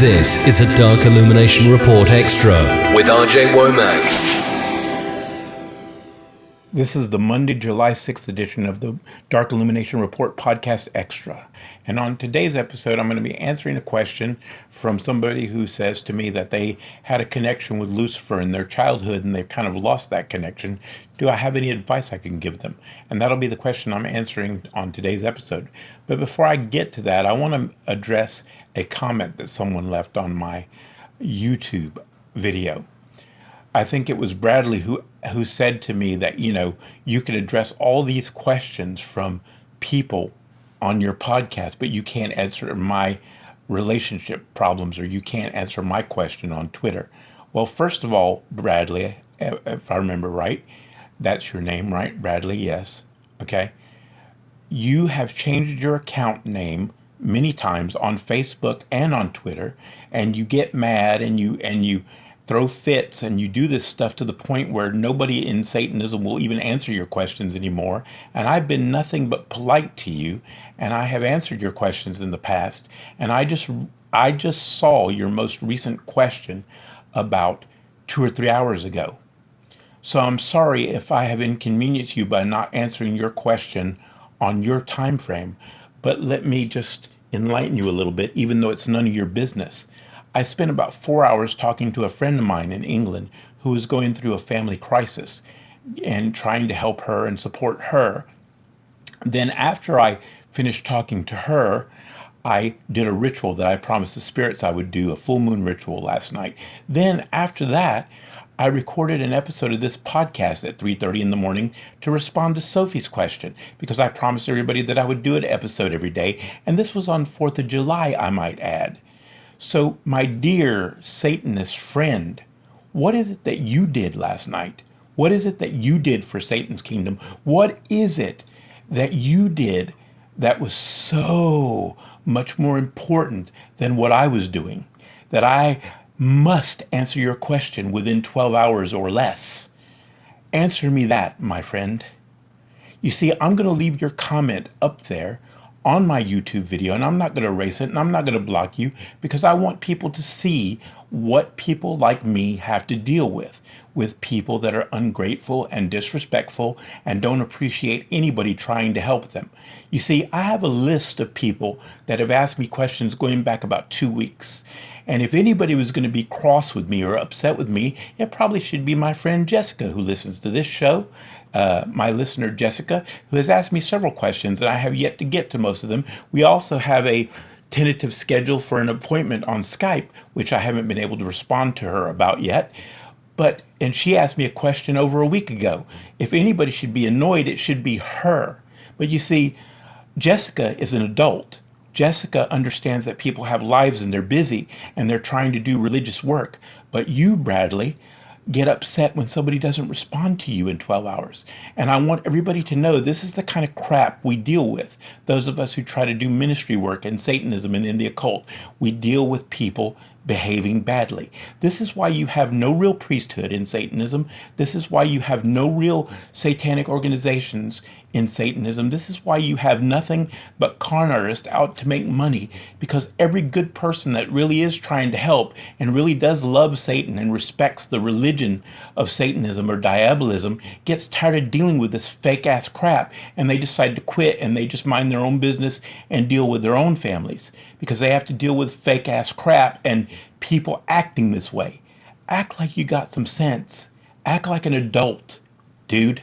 This is a Dark Illumination Report Extra with RJ Womack. This is the Monday, July 6th edition of the Dark Illumination Report Podcast Extra. And on today's episode, I'm going to be answering a question from somebody who says to me that they had a connection with Lucifer in their childhood and they've kind of lost that connection. Do I have any advice I can give them? And that'll be the question I'm answering on today's episode. But before I get to that, I want to address a comment that someone left on my YouTube video. I think it was Bradley who said to me that, you can address all these questions from people on your podcast, but you can't answer my relationship problems, or you can't answer my question on Twitter. Well, first of all, Bradley, if I remember right, that's your name, right? Bradley, yes. Okay. You have changed your account name many times on Facebook and on Twitter, and you get mad and you throw fits and you do this stuff to the point where nobody in Satanism will even answer your questions anymore. And I've been nothing but polite to you, and I have answered your questions in the past. And I just saw your most recent question about 2 or 3 hours ago. So I'm sorry if I have inconvenienced you by not answering your question on your time frame, but let me just enlighten you a little bit, even though it's none of your business. I spent about 4 hours talking to a friend of mine in England who was going through a family crisis and trying to help her and support her. Then after I finished talking to her, I did a ritual that I promised the spirits I would do, a full moon ritual last night. Then after that, I recorded an episode of this podcast at 3:30 in the morning to respond to Sophie's question, because I promised everybody that I would do an episode every day. And this was on 4th of July, I might add. So, my dear Satanist friend, what is it that you did last night? What is it that you did for Satan's kingdom? What is it that you did that was so much more important than what I was doing, that I must answer your question within 12 hours or less? Answer me that, my friend. You see, I'm going to leave your comment up there on my YouTube video, and I'm not going to erase it, and I'm not going to block you, because I want people to see what people like me have to deal with people that are ungrateful and disrespectful and don't appreciate anybody trying to help them. You see, I have a list of people that have asked me questions going back about 2 weeks. And if anybody was going to be cross with me or upset with me, it probably should be my friend Jessica, who listens to this show. My listener Jessica, who has asked me several questions, and I have yet to get to most of them. We also have a tentative schedule for an appointment on Skype, which I haven't been able to respond to her about yet. And she asked me a question over a week ago. If anybody should be annoyed, it should be her. But you see, Jessica is an adult. Jessica understands that people have lives and they're busy and they're trying to do religious work. But you, Bradley, get upset when somebody doesn't respond to you in 12 hours. And I want everybody to know this is the kind of crap we deal with. Those of us who try to do ministry work in Satanism and in the occult, we deal with people behaving badly. This is why you have no real priesthood in Satanism. This is why you have no real satanic organizations in Satanism. This is why you have nothing but con artists out to make money, because every good person that really is trying to help and really does love Satan and respects the religion of Satanism or diabolism gets tired of dealing with this fake ass crap, and they decide to quit and they just mind their own business and deal with their own families, because they have to deal with fake ass crap and people acting this way. Act like you got some sense. Act like an adult, dude.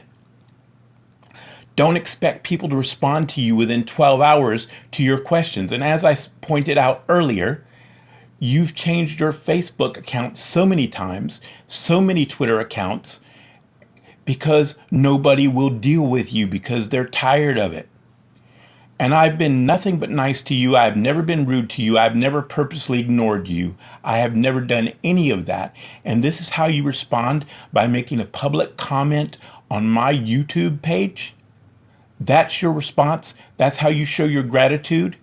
Don't expect people to respond to you within 12 hours to your questions. And as I pointed out earlier, you've changed your Facebook account so many times, so many Twitter accounts, because nobody will deal with you because they're tired of it. And I've been nothing but nice to you. I've never been rude to you. I've never purposely ignored you. I have never done any of that. And this is how you respond, by making a public comment on my YouTube page? That's your response? That's how you show your gratitude?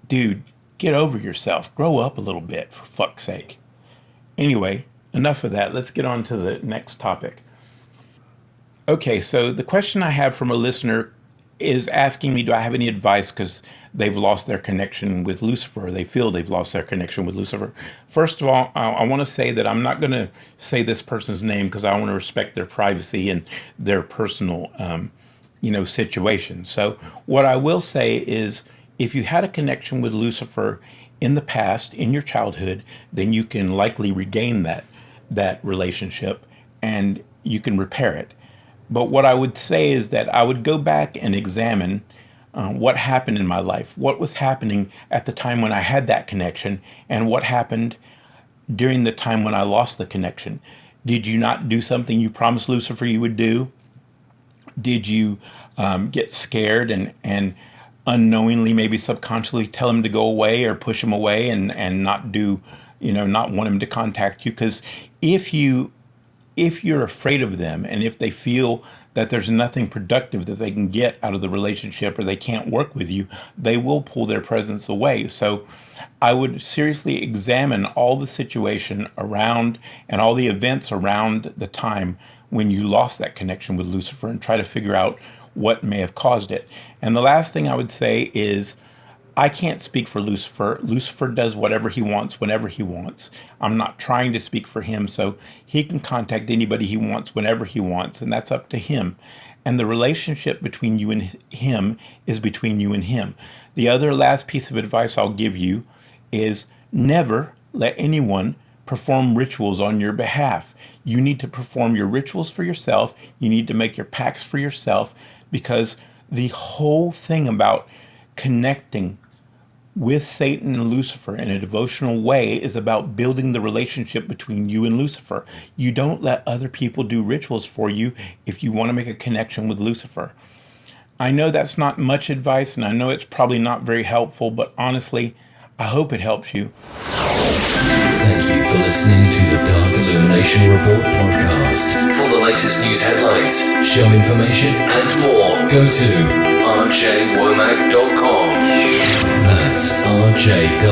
Dude, get over yourself. Grow up a little bit, for fuck's sake. Anyway, enough of that. Let's get on to the next topic. Okay, so the question I have from a listener is asking me, do I have any advice? Because they've lost their connection with Lucifer. They feel they've lost their connection with Lucifer. First of all, I want to say that I'm not going to say this person's name because I want to respect their privacy and their personal, situation. So what I will say is, if you had a connection with Lucifer in the past, in your childhood, then you can likely regain that relationship and you can repair it. But what I would say is that I would go back and examine what happened in my life, what was happening at the time when I had that connection, and what happened during the time when I lost the connection. Did you not do something you promised Lucifer you would do? Did you get scared and unknowingly, maybe subconsciously, tell him to go away or push him away and not do, not want him to contact you? Because if you're afraid of them, and if they feel that there's nothing productive that they can get out of the relationship, or they can't work with you, they will pull their presence away. So I would seriously examine all the situation around and all the events around the time when you lost that connection with Lucifer, and try to figure out what may have caused it. And the last thing I would say is, I can't speak for Lucifer. Lucifer does whatever he wants, whenever he wants. I'm not trying to speak for him, so he can contact anybody he wants, whenever he wants, and that's up to him. And the relationship between you and him is between you and him. The other last piece of advice I'll give you is, never let anyone perform rituals on your behalf. You need to perform your rituals for yourself. You need to make your pacts for yourself, because the whole thing about connecting with Satan and Lucifer in a devotional way is about building the relationship between you and Lucifer. You don't let other people do rituals for you if you want to make a connection with Lucifer. I know that's not much advice, and I know it's probably not very helpful, but honestly, I hope it helps you. Thank you for listening to the Dark Illumination Report podcast. For the latest news headlines, show information, and more, go to rjwomack.com. That's RJWOMACK.